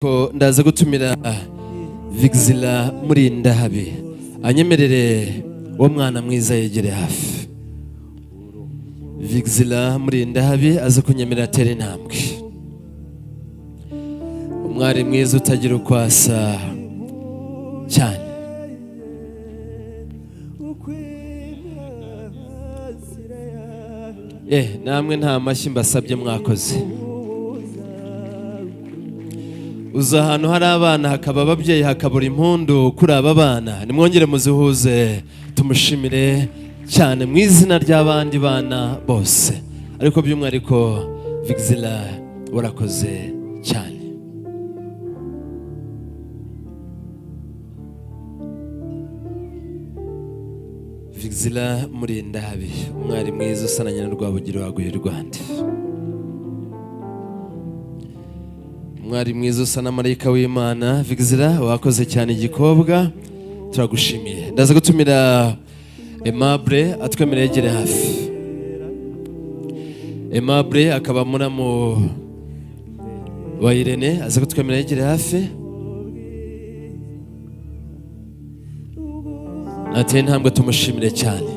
ko ndaza gutumira Vigzila Murindahabi anyemerere wo mwana mwiza yegere hafi. Vigzila Murindahabi aza kunyemerera tere intambwe. Umwari mwiza utagira ukwasa cyane. Namwe nta mashyi mbasabye mwakoze. Uza ahantu hari abana hakaba ababyeyi hakabura impundu kuri aba bana, nimwongere muzihuze tumushimire cyane mu izina ry'abandi bana bose, ariko by'umwihariko Vigzila warakoze cyane. Vigzila Murindahabi, umwari mwiza usananye na Rwabugiri waguye Rwanda, umwari mwiza usa na marayika w'Imana. Vigzila wakoze cyane igikobwa, turagushimiye. Ndaza gutumira Aimable atwemereye yegere hafi. Aimable akaba muramu wa Irene, aza kutwemerera yegere hafi. Nateye intambwe tumushimire cyane.